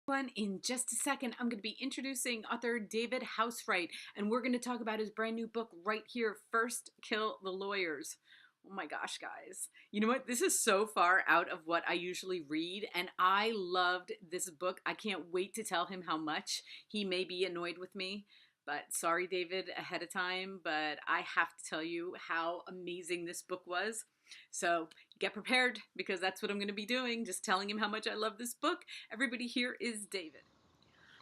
In just a second, I'm going to be introducing author David Housewright, and we're going to talk about his brand new book right here, First Kill the Lawyers. Oh my gosh, guys. You know what? This is so far out of what I usually read, and I loved this book. I can't wait to tell him how much. He may be annoyed with me, but sorry, David, ahead of time, but I have to tell you how amazing this book was. So get prepared because that's what I'm going to be doing, just telling him how much I love this book. Everybody, here is David.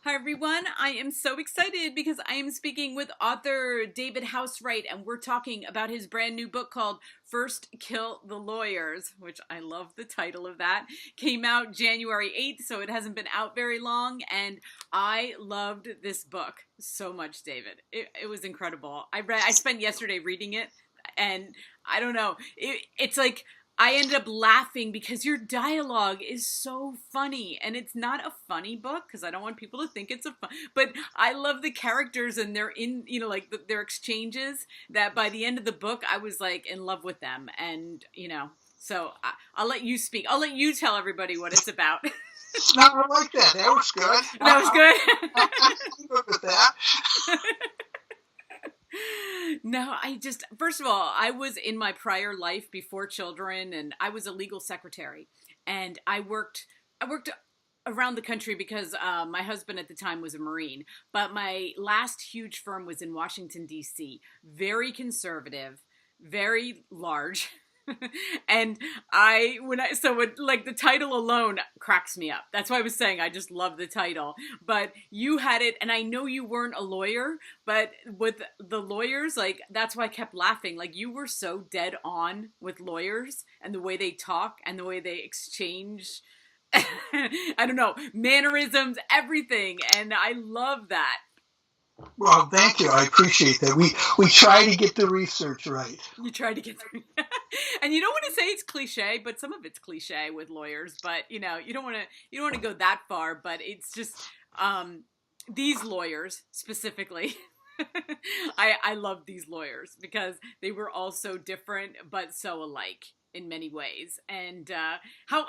Hi everyone, I am so excited because I am speaking with author David Housewright, and we're talking about his brand new book called First Kill the Lawyers, which I love the title of that. Came out January 8th, so it hasn't been out very long, and I loved this book so much, David. It was incredible. I spent yesterday reading it, and I don't know, it's like I ended up laughing because your dialogue is so funny, and it's not a funny book because I don't want people to think it's but I love the characters and their exchanges that by the end of the book I was like in love with them, and so I'll let you speak. I'll let you tell everybody what it's about. No, I like that. That was good. That was good. I'm good with that. No, first of all, I was in my prior life before children, and I was a legal secretary, and I worked around the country because my husband at the time was a Marine, but my last huge firm was in Washington, D.C., very conservative, very large. And the title alone cracks me up. That's why I was saying I just love the title. But you had it, and I know you weren't a lawyer, but with the lawyers, that's why I kept laughing. Like, you were so dead on with lawyers and the way they talk and the way they exchange, I don't know, mannerisms, everything. And I love that. Well, thank you. I appreciate that. We try to get the research right. You try to get through. And you don't want to say it's cliche, but some of it's cliche with lawyers. But you don't want to go that far. But it's just these lawyers specifically. I love these lawyers because they were all so different but so alike in many ways. And how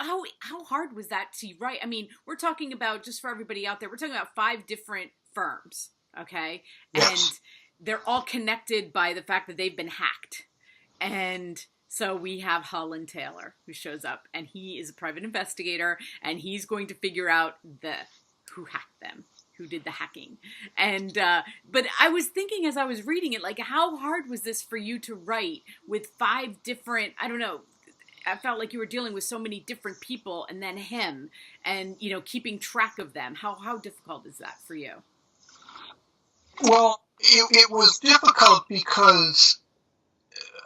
hard was that to write? I mean, we're talking about, just for everybody out there, we're talking about 5 different firms. Okay. Yes. And they're all connected by the fact that they've been hacked. And so we have Holland Taylor, who shows up, and he is a private investigator, and he's going to figure out who hacked them, who did the hacking. And but I was thinking as I was reading it, like, how hard was this for you to write with 5 different, I don't know, I felt like you were dealing with so many different people, and then him, and keeping track of them. How difficult is that for you? Well, it was difficult because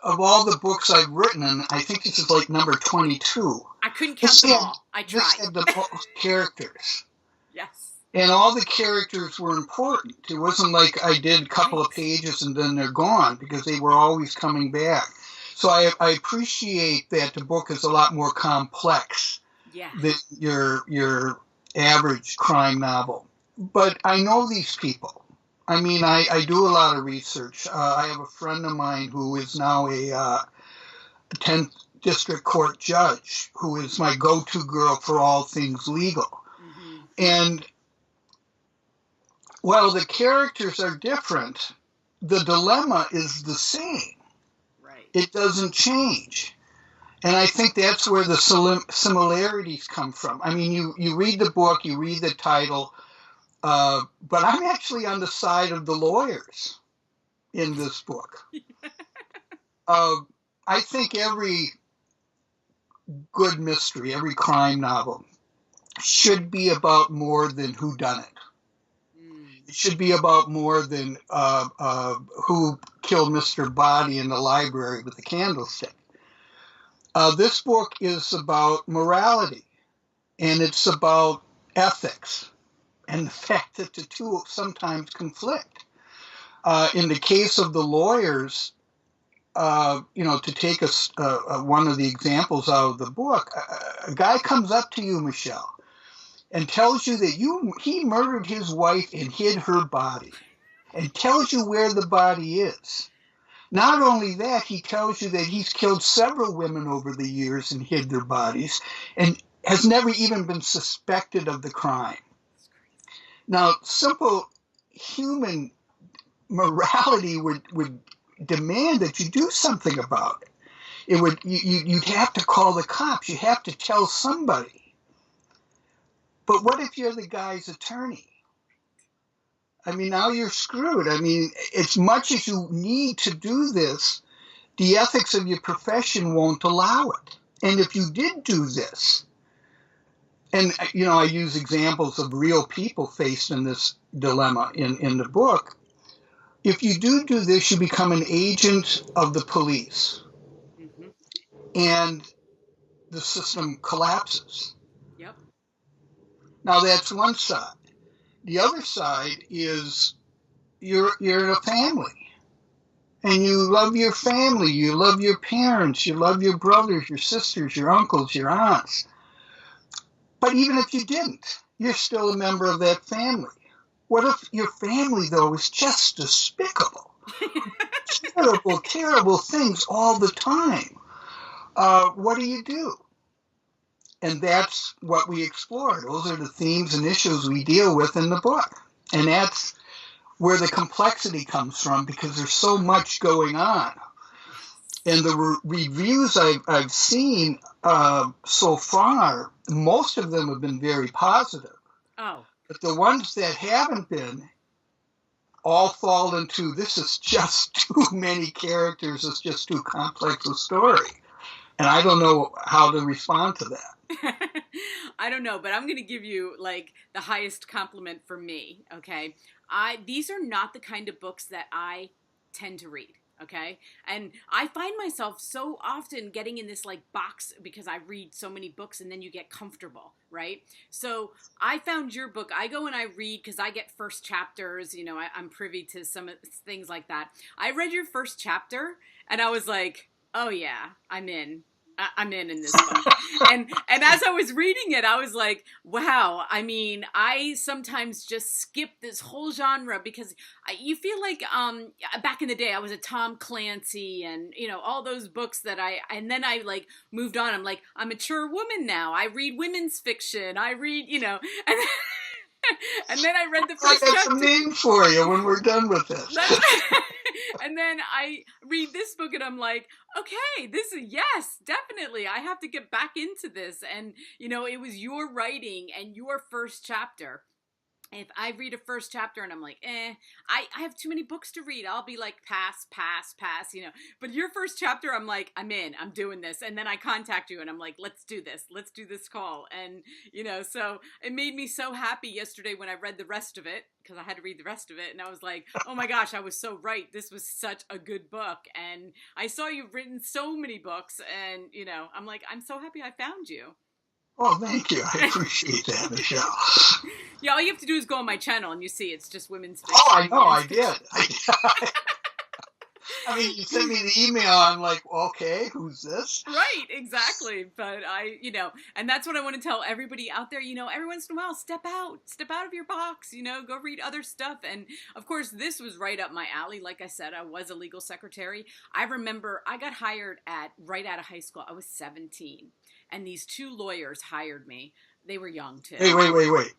of all the books I've written, and I think this is like number 22. I couldn't count them all. I tried. This had the most characters. Yes. And all the characters were important. It wasn't like I did a couple of pages and then they're gone, because they were always coming back. So I appreciate that the book is a lot more complex than your average crime novel. But I know these people. I mean, I do a lot of research. I have a friend of mine who is now a 10th District Court judge, who is my go-to girl for all things legal. Mm-hmm. And while the characters are different, the dilemma is the same. Right. It doesn't change. And I think that's where the similarities come from. I mean, you read the book, you read the title, but I'm actually on the side of the lawyers in this book. I think every good mystery, every crime novel should be about more than whodunit. It should be about more than who killed Mr. Body in the library with the candlestick. This book is about morality, and it's about ethics, and the fact that the two sometimes conflict. In the case of the lawyers, to take one of the examples out of the book, a guy comes up to you, Michelle, and tells you that he murdered his wife and hid her body, and tells you where the body is. Not only that, he tells you that he's killed several women over the years and hid their bodies, and has never even been suspected of the crime. Now, simple human morality would demand that you do something about it. You'd have to call the cops. You have to tell somebody. But what if you're the guy's attorney? I mean, now you're screwed. I mean, as much as you need to do this, the ethics of your profession won't allow it. And if you did do this, and I use examples of real people faced in this dilemma in the book. If you do this, you become an agent of the police, Mm-hmm. and the system collapses. Yep. Now that's one side. The other side is you're in a family, and you love your family, you love your parents, you love your brothers, your sisters, your uncles, your aunts. But even if you didn't, you're still a member of that family. What if your family, though, is just despicable? Terrible, terrible things all the time. What do you do? And that's what we explore. Those are the themes and issues we deal with in the book. And that's where the complexity comes from, because there's so much going on. And the reviews I've seen so far, most of them have been very positive. Oh. But the ones that haven't been all fall into, this is just too many characters, it's just too complex a story. And I don't know how to respond to that. I don't know, but I'm going to give you like the highest compliment for me, okay? These are not the kind of books that I tend to read. Okay. And I find myself so often getting in this like box because I read so many books and then you get comfortable, right? So I found your book. I go and I read because I get first chapters, I'm privy to some things like that. I read your first chapter and I was like, oh yeah, I'm in this book. And as I was reading it, I was like, wow, I mean, I sometimes just skip this whole genre because you feel like back in the day I was a Tom Clancy and, all those books that and then I like moved on. I'm like, I'm a mature woman now. I read women's fiction. I read, and and then I read the first I got some name for you when we're done with this. And then I read this book and I'm like, okay, yes, definitely. I have to get back into this. And, it was your writing and your first chapter. If I read a first chapter and I'm like, I have too many books to read, I'll be like, pass. But your first chapter, I'm like, I'm in, I'm doing this. And then I contact you and I'm like, let's do this call. And, so it made me so happy yesterday when I read the rest of it, because I had to read the rest of it. And I was like, oh my gosh, I was so right. This was such a good book. And I saw you've written so many books and, I'm like, I'm so happy I found you. Oh, thank you. I appreciate that, Michelle. Yeah, all you have to do is go on my channel and you see it's just women's fiction. Oh, I know, I did. I mean, you sent me the email, I'm like, okay, who's this? Right, exactly. But and that's what I want to tell everybody out there, every once in a while, step out of your box, go read other stuff. And of course, this was right up my alley. Like I said, I was a legal secretary. I remember I got hired right out of high school. I was 17. And these two lawyers hired me. They were young, too. Wait.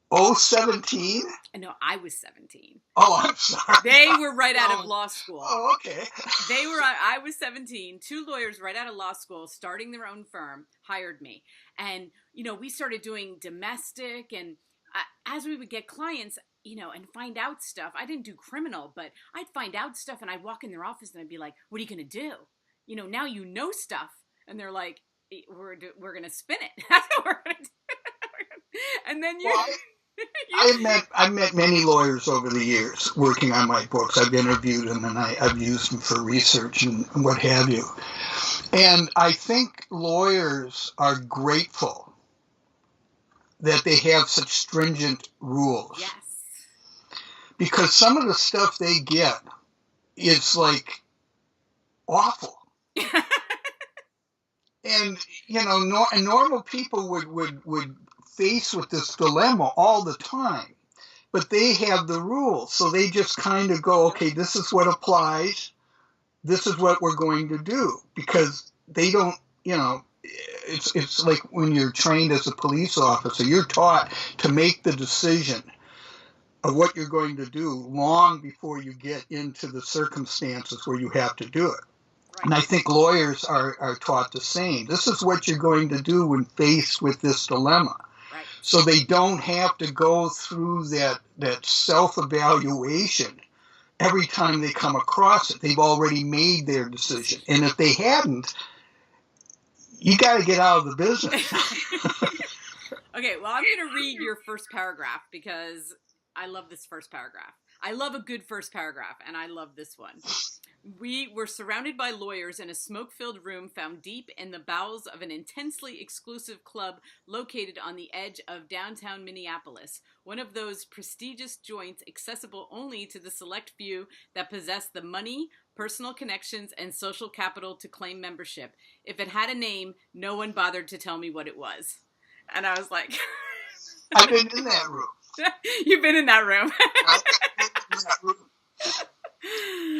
Oh, 17? No, I was 17. Oh, I'm sorry. They were right out of law school. Oh, okay. I was 17. Two lawyers right out of law school, starting their own firm, hired me. And, we started doing domestic. And as we would get clients, and find out stuff. I didn't do criminal, but I'd find out stuff and I'd walk in their office and I'd be like, what are you going to do? Now you know stuff. And they're like, we're going to spin it. That's what we're going to do. And then I've met many lawyers over the years working on my books. I've interviewed them and I've used them for research and what have you. And I think lawyers are grateful that they have such stringent rules. Yes. Because some of the stuff they get is like awful. And, normal people would face with this dilemma all the time, but they have the rules. So they just kind of go, okay, this is what applies. This is what we're going to do, because they don't, it's like when you're trained as a police officer, you're taught to make the decision of what you're going to do long before you get into the circumstances where you have to do it. Right. And I think lawyers are taught the same. This is what you're going to do when faced with this dilemma. Right. So they don't have to go through that self-evaluation every time they come across it. They've already made their decision. And if they hadn't, you got to get out of the business. Okay, well, I'm going to read your first paragraph because I love this first paragraph. I love a good first paragraph, and I love this one. We were surrounded by lawyers in a smoke-filled room found deep in the bowels of an intensely exclusive club located on the edge of downtown Minneapolis, one of those prestigious joints accessible only to the select few that possess the money, personal connections, and social capital to claim membership. If it had a name, no one bothered to tell me what it was. And I was like... I've been in that room. You've been in that room. I've been in that room.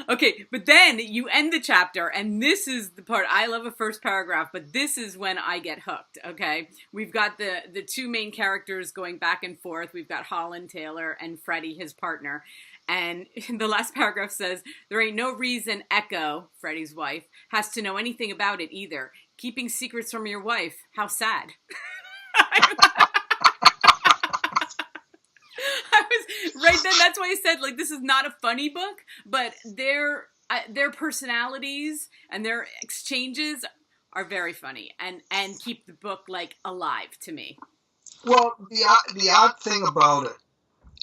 Okay, but then you end the chapter, and this is the part, I love a first paragraph, but this is when I get hooked, okay? We've got the two main characters going back and forth. We've got Holland Taylor and Freddie, his partner. And the last paragraph says, there ain't no reason Echo, Freddie's wife, has to know anything about it either. Keeping secrets from your wife, how sad. Right then, that's why I said, like, this is not a funny book, but their personalities and their exchanges are very funny and keep the book, like, alive to me. Well, the odd thing about it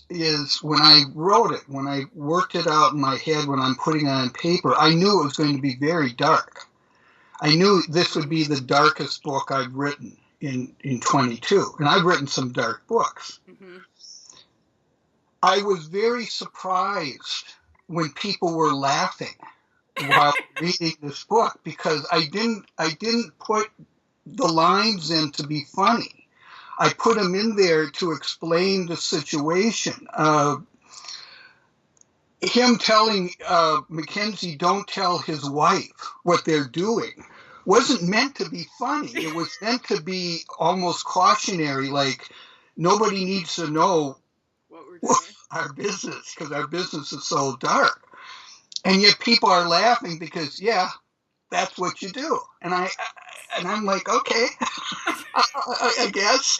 is when I wrote it, when I worked it out in my head, when I'm putting it on paper, I knew it was going to be very dark. I knew this would be the darkest book I've written in 22, and I've written some dark books. Mm-hmm. I was very surprised when people were laughing while reading this book because I didn't put the lines in to be funny. I put them in there to explain the situation. Him telling Mackenzie, don't tell his wife what they're doing, wasn't meant to be funny. It was meant to be almost cautionary, like nobody needs to know our business because our business is so dark. And yet people are laughing because, yeah, that's what you do. And I'm like, okay, I guess.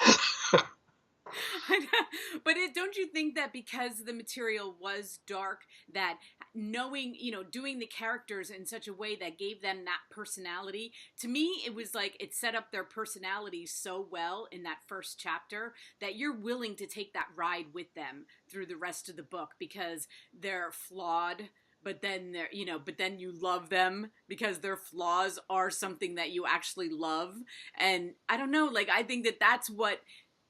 But don't you think that because the material was dark, that knowing, doing the characters in such a way that gave them that personality, to me, it was like it set up their personalities so well in that first chapter that you're willing to take that ride with them through the rest of the book because they're flawed. But then you love them because their flaws are something that you actually love. And I don't know, like, I think that that's what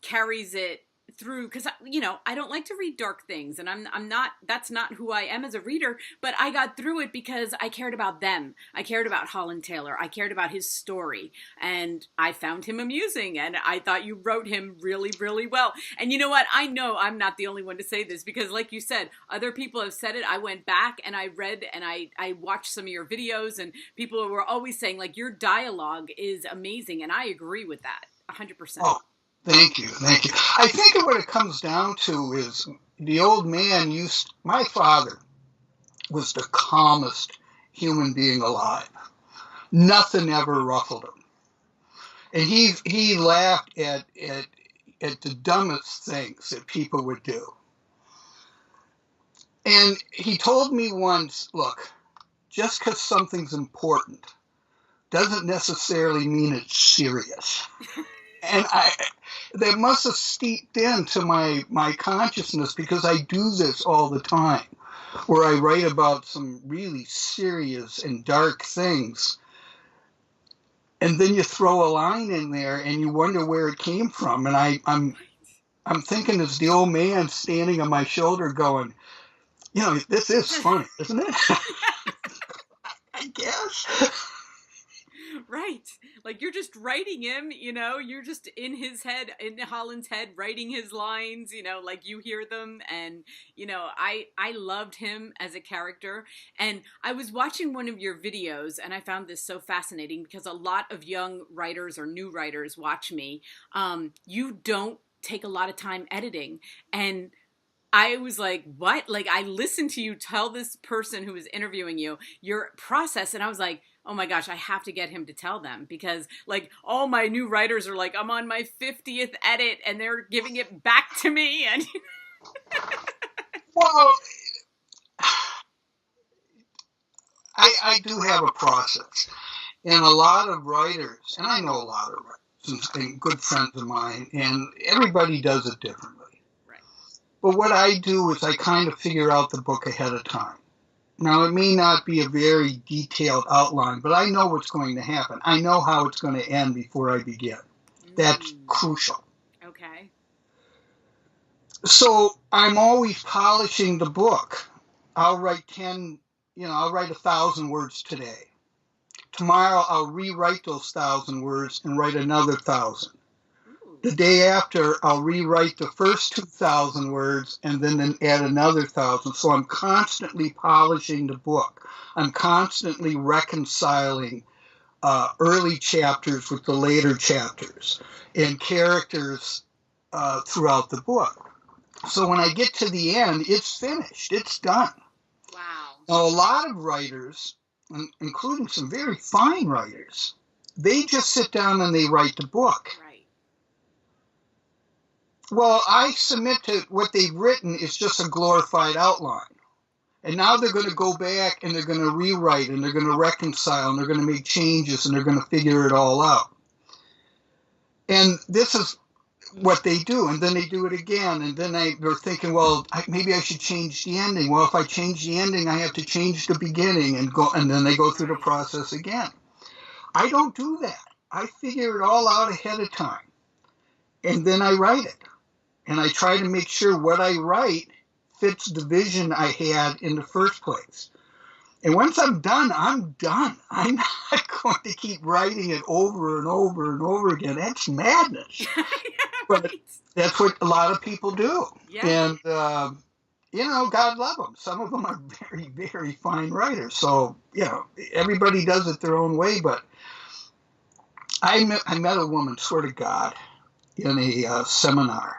carries it through, because I don't like to read dark things, and I'm not, that's not who I am as a reader, but I got through it because I cared about them. I cared about Holland Taylor. I cared about his story, and I found him amusing, and I thought you wrote him really, really well. And you know what? I know I'm not the only one to say this, because like you said, other people have said it. I went back and I read and I watched some of your videos, and people were always saying, like, your dialogue is amazing, and I agree with that 100%. Oh. Thank you. I think what it comes down to is the old man my father was the calmest human being alive. Nothing ever ruffled him. And he laughed at the dumbest things that people would do. And he told me once, look, just because something's important doesn't necessarily mean it's serious. And that must have steeped into my consciousness because I do this all the time, where I write about some really serious and dark things, and then you throw a line in there and you wonder where it came from. And I'm thinking it's the old man standing on my shoulder going, this is funny, isn't it? I guess. Right. Like, you're just writing him, you're just in his head, in Holland's head, writing his lines, like you hear them. And, I loved him as a character. And I was watching one of your videos and I found this so fascinating because a lot of young writers or new writers watch me. You don't take a lot of time editing. And I was like, what? Like, I listened to you tell this person who was interviewing you your process, and I was like, oh my gosh, I have to get him to tell them, because like all my new writers are like, I'm on my 50th edit and they're giving it back to me. And Well, I do have a process. And a lot of writers, and I know a lot of writers, and good friends of mine, and everybody does it differently. right. But what I do is I kind of figure out the book ahead of time. Now, it may not be a very detailed outline, but I know what's going to happen. I know how it's going to end before I begin. That's crucial. Okay. So I'm always polishing the book. I'll write 1,000 words today. Tomorrow I'll rewrite those 1,000 words and write another 1,000. The day after, I'll rewrite the first 2,000 words and then add another 1,000. So I'm constantly polishing the book. I'm constantly reconciling early chapters with the later chapters and characters throughout the book. So when I get to the end, it's finished. It's done. Wow. Now, a lot of writers, including some very fine writers, they just sit down and they write the book. Right. Well, I submit to what they've written is just a glorified outline. And now they're going to go back and they're going to rewrite and they're going to reconcile and they're going to make changes and they're going to figure it all out. And this is what they do. And then they do it again. And then they're thinking, well, maybe I should change the ending. Well, if I change the ending, I have to change the beginning and then they go through the process again. I don't do that. I figure it all out ahead of time. And then I write it. And I try to make sure what I write fits the vision I had in the first place. And once I'm done, I'm done. I'm not going to keep writing it over and over and over again. That's madness. Yeah, but right. That's what a lot of people do. Yeah. And, God love them. Some of them are very, very fine writers. So, everybody does it their own way. But I met a woman, swear to God, in a seminar.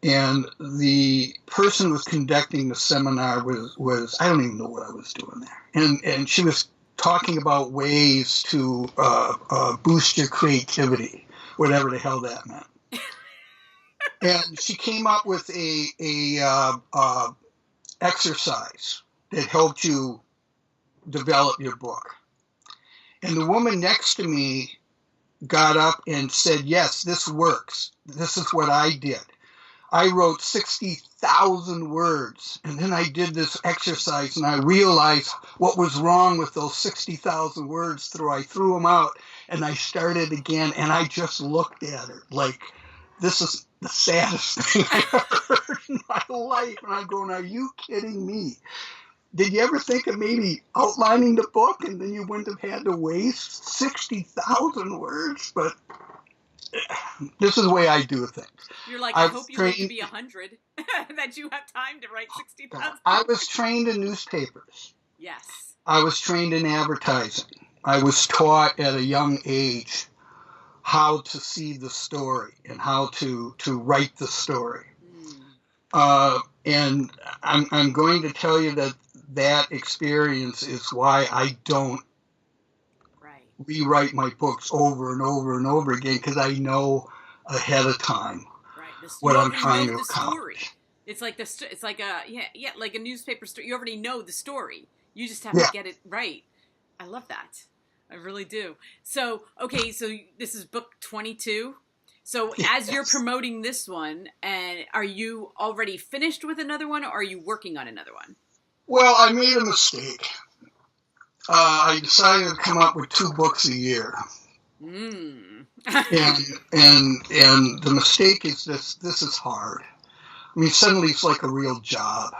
And the person who was conducting the seminar was I don't even know what I was doing there. And she was talking about ways to boost your creativity, whatever the hell that meant. And she came up with a exercise that helped you develop your book. And the woman next to me got up and said, yes, this works. This is what I did. I wrote 60,000 words, and then I did this exercise, and I realized what was wrong with those 60,000 words. I threw them out, and I started again, and I just looked at her like, this is the saddest thing I ever heard in my life. And I'm going, are you kidding me? Did you ever think of maybe outlining the book, and then you wouldn't have had to waste 60,000 words? But this is the way I do things. You're like, I hope you live to be 100, that you have time to write 60,000. I was trained in newspapers. Yes. I was trained in advertising. I was taught at a young age how to see the story and how to write the story. And I'm going to tell you that experience is why I don't rewrite my books over and over and over again, because I know ahead of time what I'm trying to accomplish. It's like like a newspaper story. You already know the story. You just have to get it right. I love that. I really do. So, okay, so this is book 22. So as you're promoting this one, and are you already finished with another one, or are you working on another one? Well, I made a mistake. I decided to come up with 2 books a year. And the mistake is this is hard. I mean, suddenly it's like a real job.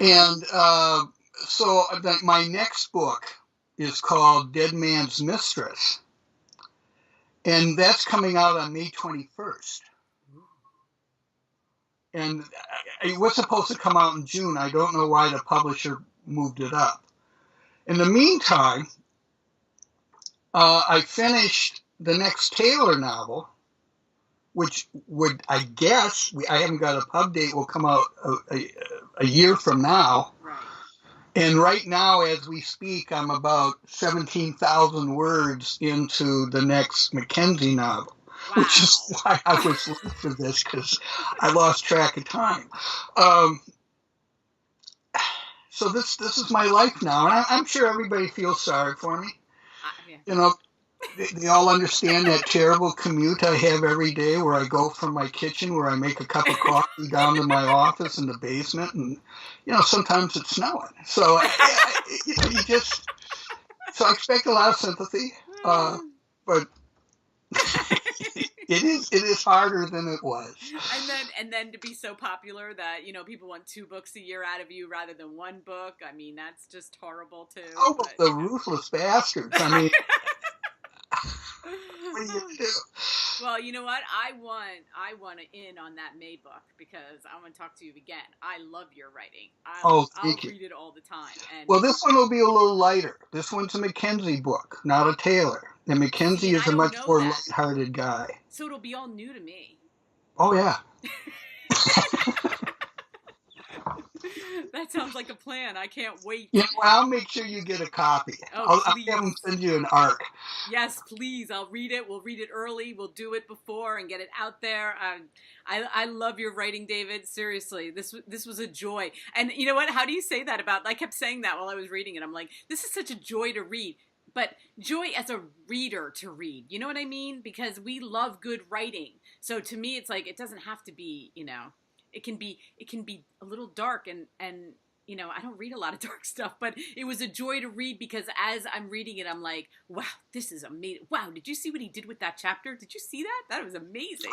And so my next book is called Dead Man's Mistress. And that's coming out on May 21st. And it was supposed to come out in June. I don't know why the publisher moved it up. In the meantime, I finished the next Taylor novel, which would, I guess, I haven't got a pub date, will come out a year from now. Right. And right now, as we speak, I'm about 17,000 words into the next Mackenzie novel, Wow. which is why I was late for this, because I lost track of time. So this is my life now, and I'm sure everybody feels sorry for me. Yeah. You know, they all understand that terrible commute I have every day, where I go from my kitchen, where I make a cup of coffee, down to my office in the basement, and sometimes it's snowing. So so I expect a lot of sympathy, but it is harder than it was. And then to be so popular that people want 2 books a year out of you rather than 1 book. I mean, that's just horrible too. Oh, but the ruthless bastards! I mean, what do you do? Well, you know what? I want to in on that May book, because I want to talk to you again. I love your writing. I'll read it all the time. And well, this one will be a little lighter. This one's a Mackenzie book, not a Taylor. And Mackenzie is a much more lighthearted guy. So it'll be all new to me. Oh, yeah. That sounds like a plan. I can't wait. Yeah, well, I'll make sure you get a copy. I'll have them send you an ARC. Yes, please. I'll read it. We'll read it early. We'll do it before and get it out there. I love your writing, David. Seriously, this was a joy. And you know what? How do you say that about? I kept saying that while I was reading it. I'm like, this is such a joy to read. But joy as a reader to read. You know what I mean? Because we love good writing. So to me, it's like, it doesn't have to be, it can be a little dark, and I don't read a lot of dark stuff, but it was a joy to read, because as I'm reading it, I'm like, wow, this is amazing. Wow, did you see what he did with that chapter? Did you see that? That was amazing.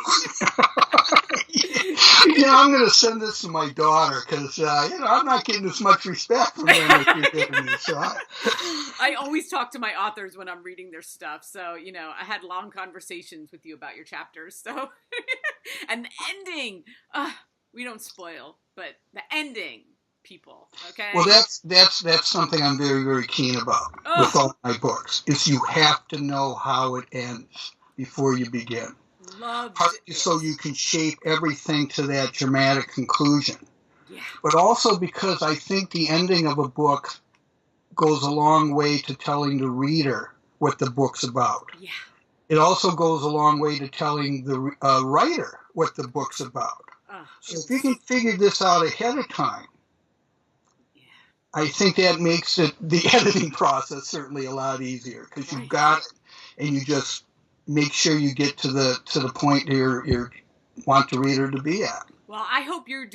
I'm going to send this to my daughter, because, I'm not getting as much respect from them as you're giving me. So I always talk to my authors when I'm reading their stuff. So, I had long conversations with you about your chapters. So, and the ending, we don't spoil, but the ending, people, okay? Well, that's something I'm very, very keen about with all my books, is you have to know how it ends before you begin. Partly so you can shape everything to that dramatic conclusion. Yeah. But also because I think the ending of a book goes a long way to telling the reader what the book's about. Yeah. It also goes a long way to telling the writer what the book's about. So if you can figure this out ahead of time, I think that makes the editing process certainly a lot easier, because you've got it, and you just make sure you get to the point you want the reader to be at. Well, I hope you're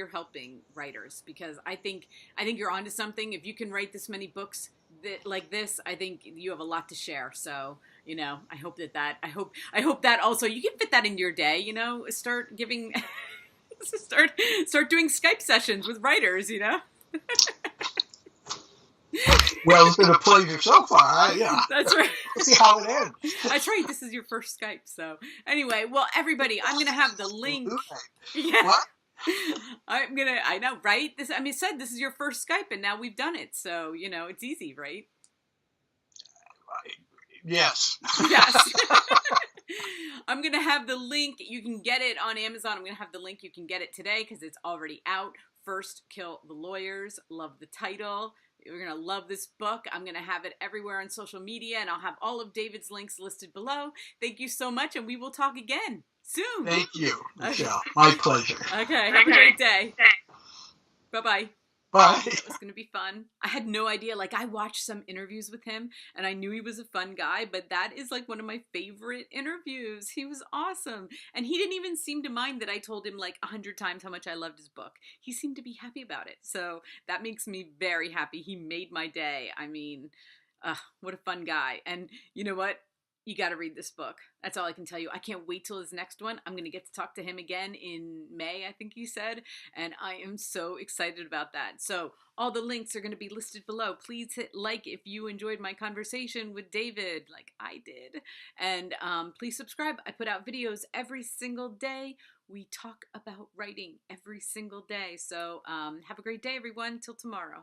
helping writers, because I think you're onto something. If you can write this many books like this, I think you have a lot to share. So, I hope I hope that also you can fit that in your day, start giving, start doing Skype sessions with writers, Well, it's been a pleasure so far. Yeah. That's right. We'll see how it ends. That's right. This is your first Skype. So anyway, well, everybody, I'm going to have the link. Yeah. What? I know, right? It said this is your first Skype, and now we've done it. So, it's easy, right? Yes. Yes. I'm going to have the link. You can get it on Amazon. I'm going to have the link. You can get it today, because it's already out. First Kill the Lawyers. Love the title. You're going to love this book. I'm going to have it everywhere on social media, and I'll have all of David's links listed below. Thank you so much, and we will talk again soon. Thank you, Michelle. Okay. My pleasure. Okay. Have a great day. Bye-bye. Bye. It was going to be fun. I had no idea. I watched some interviews with him, and I knew he was a fun guy, but that is one of my favorite interviews. He was awesome. And he didn't even seem to mind that I told him 100 times how much I loved his book. He seemed to be happy about it. So that makes me very happy. He made my day. I mean, what a fun guy. And you know what? You got to read this book. That's all I can tell you. I can't wait till his next one. I'm going to get to talk to him again in May, I think he said. And I am so excited about that. So all the links are going to be listed below. Please hit like if you enjoyed my conversation with David, like I did. And please subscribe. I put out videos every single day. We talk about writing every single day. So have a great day, everyone. Till tomorrow.